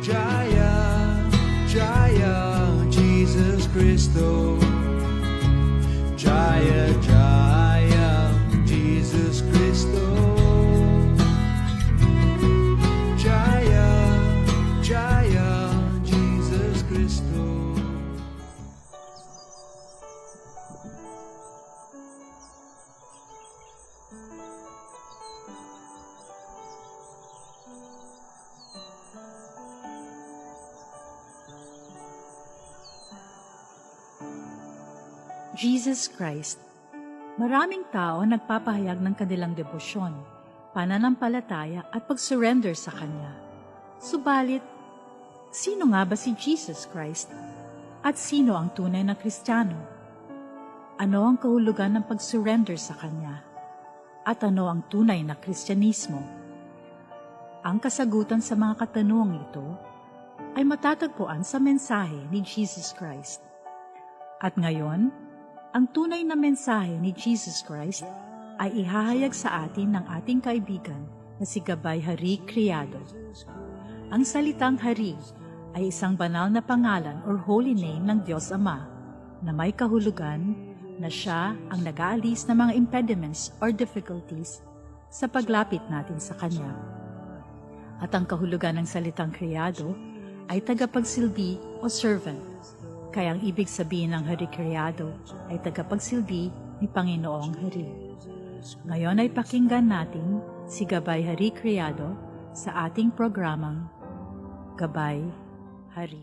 Jaya, Jaya, Jesus Christo. Jaya, Jaya, Jesus Christo. Jaya, Jaya, Jesus Christo. Jesus Christ. Maraming tao nagpapahayag ng kanilang debosyon, pananampalataya at pag-surrender sa Kanya. Subalit, sino nga ba si Jesus Christ? At sino ang tunay na Kristiyano? Ano ang kahulugan ng pag-surrender sa Kanya? At ano ang tunay na Kristyanismo? Ang kasagutan sa mga katanungang ito ay matatagpuan sa mensahe ni Jesus Christ. At ngayon, ang tunay na mensahe ni Jesus Christ ay ihahayag sa atin ng ating kaibigan na si Gabay Hari Criado. Ang salitang Hari ay isang banal na pangalan or holy name ng Diyos Ama na may kahulugan na siya ang nag-aalis ng mga impediments or difficulties sa paglapit natin sa Kanya. At ang kahulugan ng salitang Criado ay tagapagsilbi o servant. Kaya ang ibig sabihin ng Hari Criado ay tagapagsilbi ni Panginoong Hari. Ngayon ay pakinggan natin si Gabay Hari Criado sa ating programang Gabay Hari.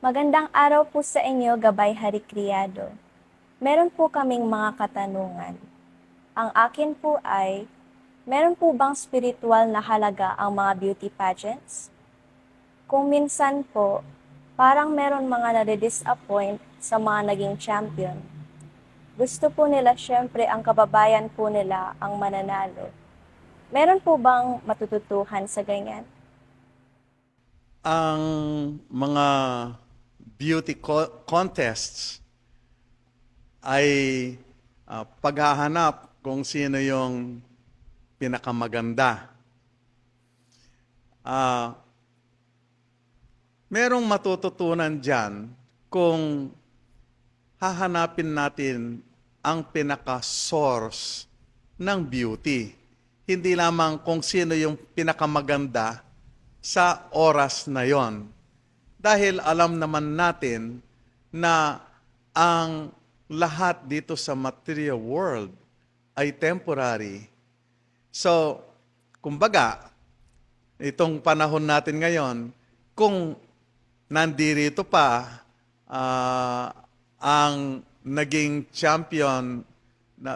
Magandang araw po sa inyo, Gabay Hari Criado. Meron po kaming mga katanungan. Ang akin po ay, meron po bang spiritual na halaga ang mga beauty pageants? Kung minsan po, parang meron mga nade-disappoint sa mga naging champion. Gusto po nila syempre ang kababayan po nila ang mananalo. Meron po bang matututuhan sa ganyan? Ang mga beauty contests ay paghahanap kung sino yung pinakamaganda. Merong matututunan dyan kung hahanapin natin ang pinaka-source ng beauty. Hindi lamang kung sino yung pinakamaganda sa oras na yon. Dahil alam naman natin na ang lahat dito sa material world ay temporary. So, kumbaga, itong panahon natin ngayon, kung nandirito pa ang naging champion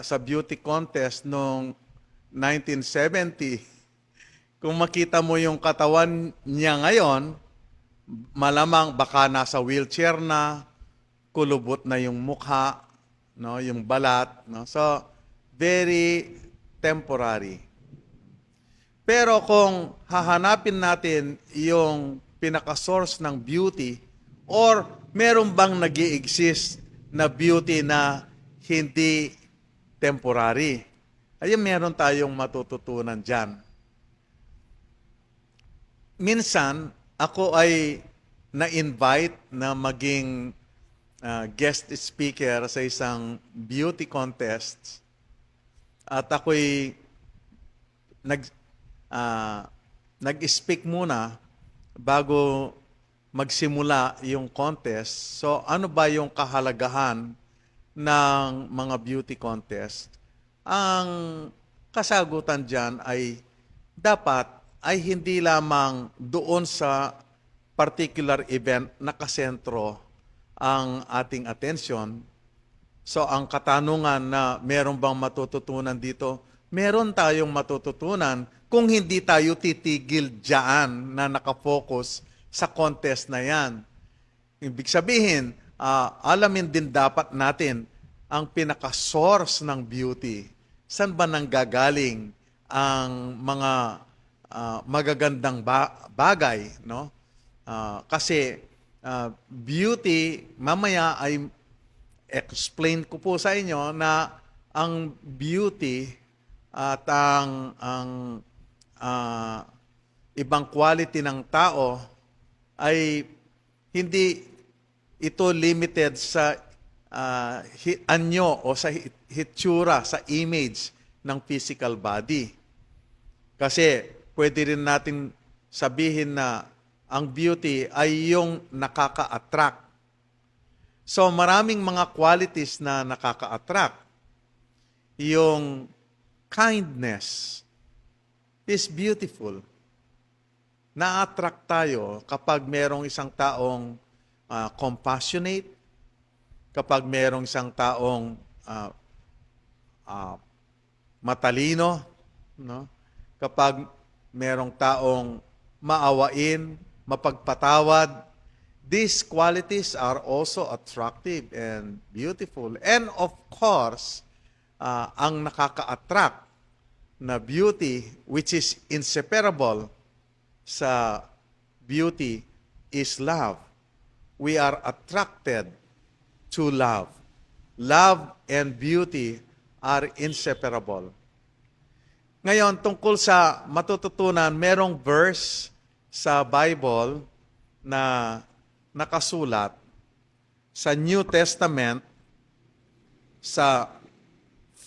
sa beauty contest noong 1970, kung makita mo yung katawan niya ngayon, malamang baka nasa wheelchair na, kulubot na yung mukha, no, yung balat, no? So very temporary. Pero kung hahanapin natin yung pinaka-source ng beauty, or meron bang nag-i-exist na beauty na hindi temporary? Ayun, meron tayong matututunan dyan. Minsan, ako ay na-invite na maging guest speaker sa isang beauty contest. At ako'y nag-speak muna bago magsimula yung contest. So, ano ba yung kahalagahan ng mga beauty contest? Ang kasagutan dyan ay dapat ay hindi lamang doon sa particular event nakasentro ang ating atensyon. So, ang katanungan na meron bang matututunan dito, meron tayong matututunan kung hindi tayo titigil dyan na nakafocus sa contest na yan. Ibig sabihin, alamin din dapat natin ang pinaka-source ng beauty. Saan ba nanggagaling ang mga magagandang bagay, no? Kasi beauty, mamaya ay explain ko po sa inyo na ang beauty at ang ibang quality ng tao ay hindi ito limited sa anyo o sa hitsura, sa image ng physical body. Kasi pwede rin natin sabihin na ang beauty ay yung nakaka-attract. So maraming mga qualities na nakaka-attract. Yung kindness is beautiful. Na-attract tayo kapag merong isang taong compassionate, kapag merong isang taong matalino, no? Kapag merong taong maawain, mapagpatawad, these qualities are also attractive and beautiful. And of course, ang nakaka-attract na beauty, which is inseparable sa beauty, is love. We are attracted to love. Love and beauty are inseparable. Ngayon, tungkol sa matututunan, merong verse sa Bible na nakasulat sa New Testament sa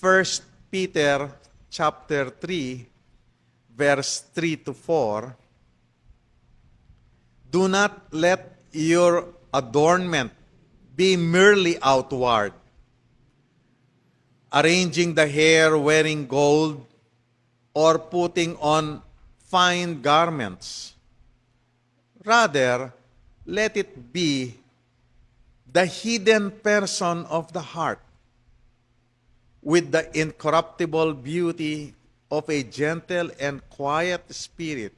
1 Peter chapter 3 verse 3 to 4. Do not let your adornment be merely outward, arranging the hair, wearing gold, or putting on fine garments. Rather, let it be the hidden person of the heart, with the incorruptible beauty of a gentle and quiet spirit,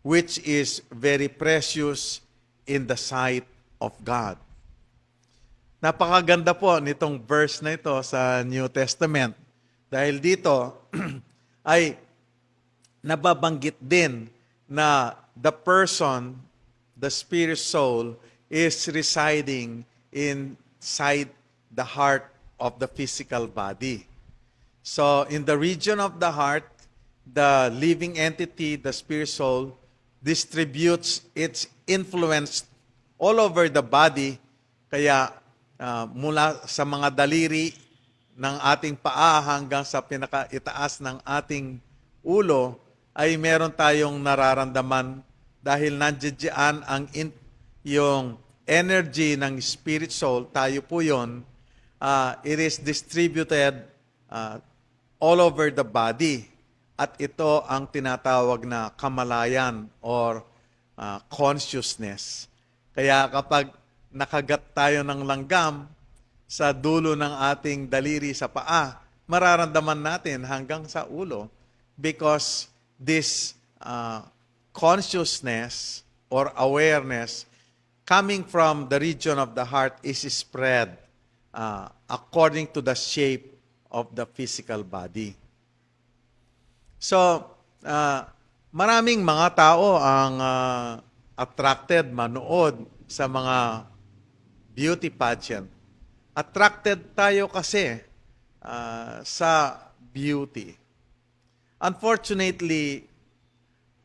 which is very precious in the sight of God. Napakaganda po nitong verse na ito sa New Testament. Dahil dito ay nababanggit din na the person, the spirit soul, is residing inside the heart of the physical body. So in the region of the heart, the living entity, the spirit soul, distributes its influence all over the body. Kaya mula sa mga daliri ng ating paa hanggang sa pinakaitaas ng ating ulo, ay meron tayong nararamdaman dahil nandiyan yung energy ng spirit soul, tayo po yun, it is distributed all over the body. At ito ang tinatawag na kamalayan or consciousness. Kaya kapag nakagat tayo ng langgam sa dulo ng ating daliri sa paa, mararamdaman natin hanggang sa ulo because this consciousness or awareness coming from the region of the heart is spread according to the shape of the physical body. So, maraming mga tao ang attracted manood sa mga beauty pageant. Attracted tayo kasi sa beauty. Unfortunately,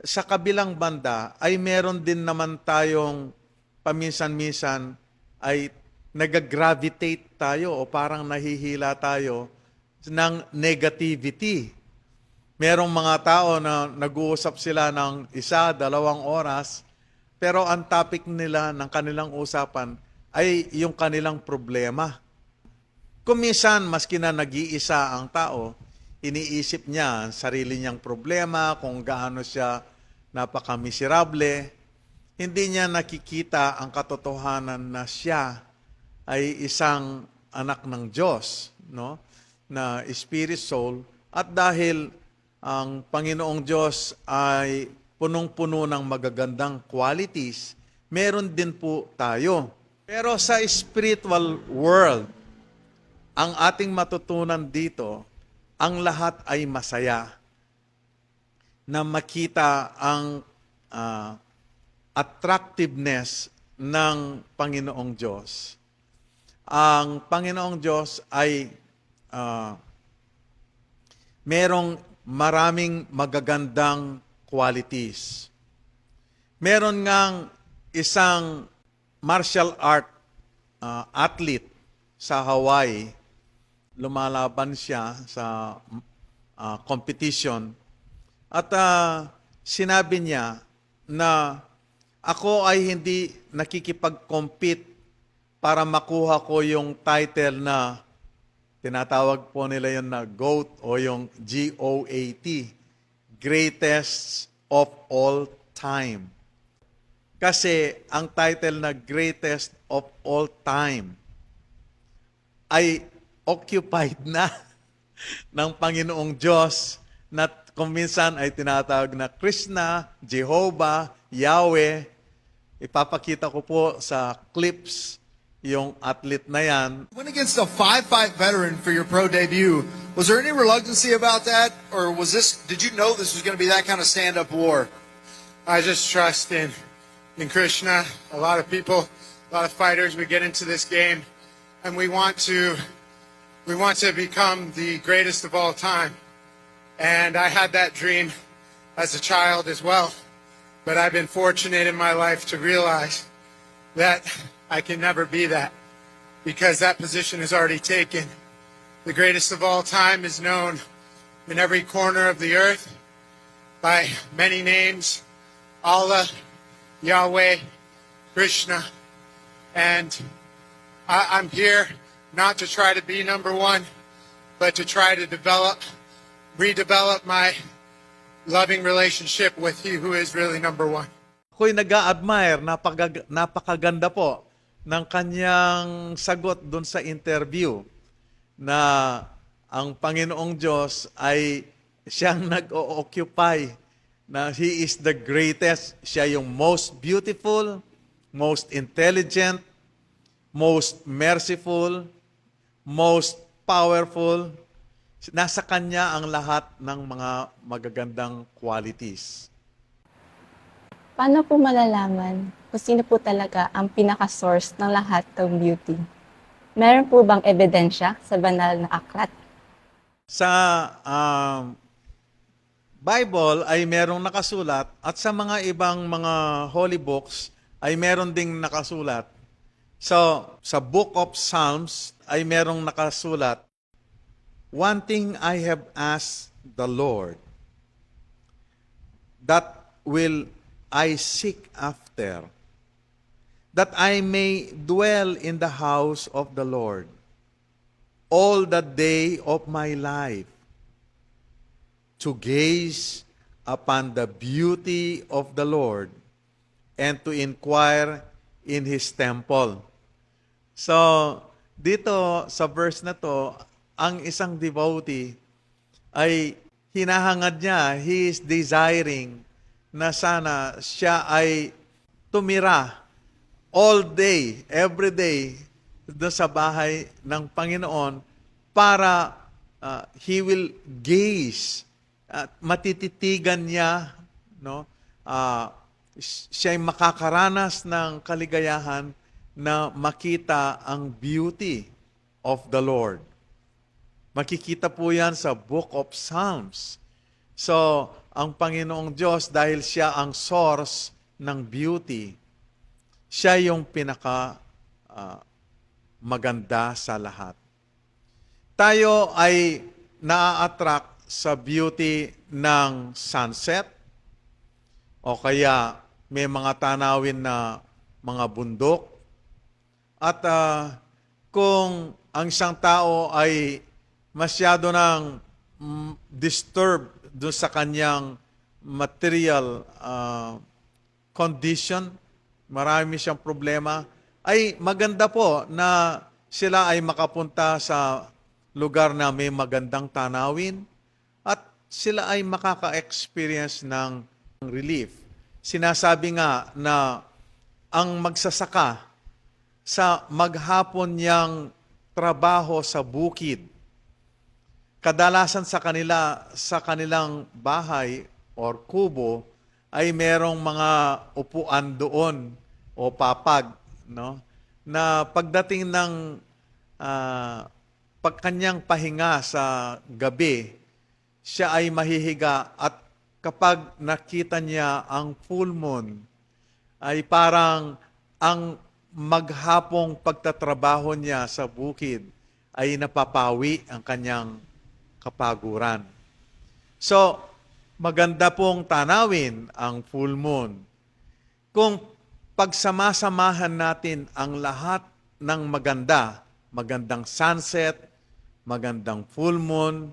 sa kabilang banda ay meron din naman tayong paminsan-minsan ay nag-gravitate tayo o parang nahihila tayo ng negativity. Merong mga tao na nag-uusap sila ng 1-2 oras, pero ang topic nila ng kanilang usapan ay yung kanilang problema. Kuminsan, maski na nag-iisa ang tao, iniisip niya ang sarili niyang problema, kung gaano siya napaka-miserable. Hindi niya nakikita ang katotohanan na siya ay isang anak ng Diyos, no? Na spirit soul. At dahil ang Panginoong Diyos ay punong-puno ng magagandang qualities, meron din po tayo. Pero sa spiritual world, ang ating matutunan dito, ang lahat ay masaya na makita ang attractiveness ng Panginoong Diyos. Ang Panginoong Diyos ay merong maraming magagandang qualities. Meron ngang isang martial art athlete sa Hawaii. Lumalaban siya sa competition. At sinabi niya na ako ay hindi nakikipag-compete para makuha ko yung title na tinatawag po nila yun na GOAT o yung GOAT, Greatest of All Time. Kasi ang title na Greatest of All Time ay occupied na ng Panginoong Diyos na kung minsan ay tinatawag na Krishna, Jehovah, Yahweh. Ipapakita ko po sa clips yung athlete na yan. Went against a 5-fight veteran for your pro debut. Was there any reluctancy about that, or did you know this was going to be that kind of stand-up war? I just trust in Krishna. A lot of people, a lot of fighters, we get into this game and we want to become the greatest of all time. And I had that dream as a child as well. But I've been fortunate in my life to realize that I can never be that, because that position is already taken. The greatest of all time is known in every corner of the earth by many names: Allah, Yahweh, Krishna. And I'm here not to try to be number one, but to try to redevelop my loving relationship with He who is really number one. Ako'y nag-a-admire, napakaganda po ng kanyang sagot doon sa interview na ang Panginoong Diyos ay siyang nag-o-occupy, na He is the greatest. Siya yung most beautiful, most intelligent, most merciful, most powerful. Nasa Kanya ang lahat ng mga magagandang qualities. Paano po malalaman kung sino po talaga ang pinaka-source ng lahat ng beauty? Meron po bang ebidensya sa banal na aklat? Sa Bible ay merong nakasulat at sa mga ibang mga holy books ay meron ding nakasulat. So, sa Book of Psalms ay merong nakasulat, "One thing I have asked the Lord, that will I seek after, that I may dwell in the house of the Lord all the day of my life, to gaze upon the beauty of the Lord and to inquire in His temple." So, dito sa verse na to, ang isang devotee ay hinahangad niya, he is desiring na sana siya ay tumira all day, every day, doon sa bahay ng Panginoon para he will gaze at matititigan niya, no? Siya ay makakaranas ng kaligayahan na makita ang beauty of the Lord. Makikita po yan sa Book of Psalms. So, ang Panginoong Diyos, dahil siya ang source ng beauty, siya yung pinaka maganda sa lahat. Tayo ay na-attract sa beauty ng sunset, o kaya may mga tanawin na mga bundok. At kung ang isang tao ay masyado ng disturbed doon sa kanyang material condition, marami siyang problema, ay maganda po na sila ay makapunta sa lugar na may magandang tanawin at sila ay makaka-experience ng relief. Sinasabi nga na ang magsasaka sa maghapon niyang trabaho sa bukid, kadalasan sa kanilang bahay or kubo ay merong mga upuan doon o papag, no? Na pagdating ng pagkanyang pahinga sa gabi, siya ay mahihiga at kapag nakita niya ang full moon, ay parang ang maghapong pagtatrabaho niya sa bukid ay napapawi ang kanyang kapaguran. So, maganda pong tanawin ang full moon. Kung pagsamasamahan natin ang lahat ng magandang sunset, magandang full moon,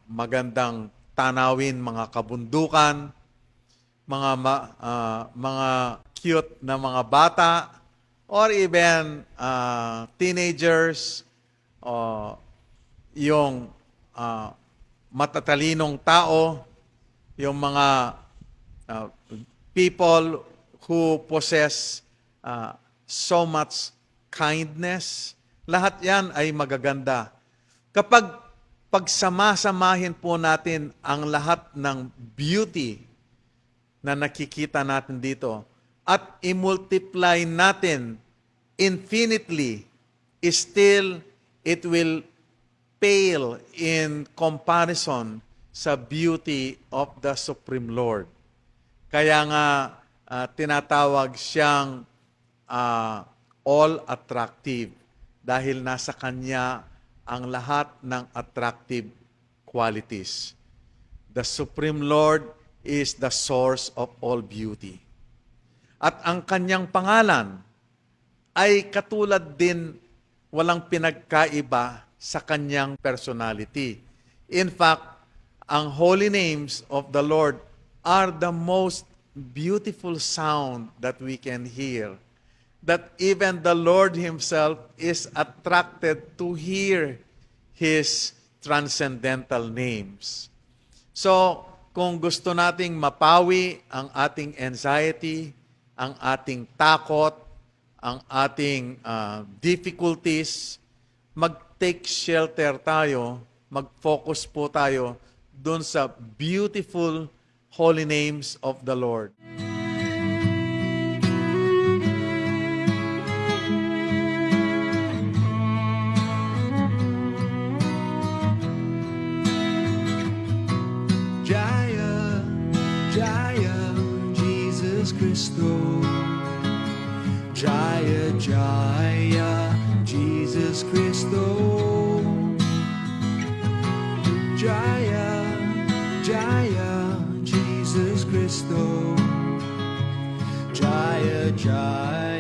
magandang tanawin mga kabundukan, mga cute na mga bata, or even teenagers, yung matatalinong tao, yung mga people who possess so much kindness, lahat yan ay magaganda. Kapag pagsamasamahin po natin ang lahat ng beauty na nakikita natin dito at i-multiply natin infinitely, still it will pale in comparison sa beauty of the Supreme Lord. Kaya nga tinatawag siyang all-attractive dahil nasa Kanya ang lahat ng attractive qualities. The Supreme Lord is the source of all beauty. At ang Kanyang pangalan ay katulad din, walang pinagkaiba sa Kanyang personality. In fact, ang holy names of the Lord are the most beautiful sound that we can hear, that even the Lord Himself is attracted to hear His transcendental names. So, kung gusto nating mapawi ang ating anxiety, ang ating takot, ang ating difficulties, mag-take shelter tayo, mag-focus po tayo dun sa beautiful holy names of the Lord. Jaya, Jaya, Jesus Christo. Jaya, Jaya, Jesus Christo. Jaya, Jaya, Jesus Christo. Jaya, Jaya.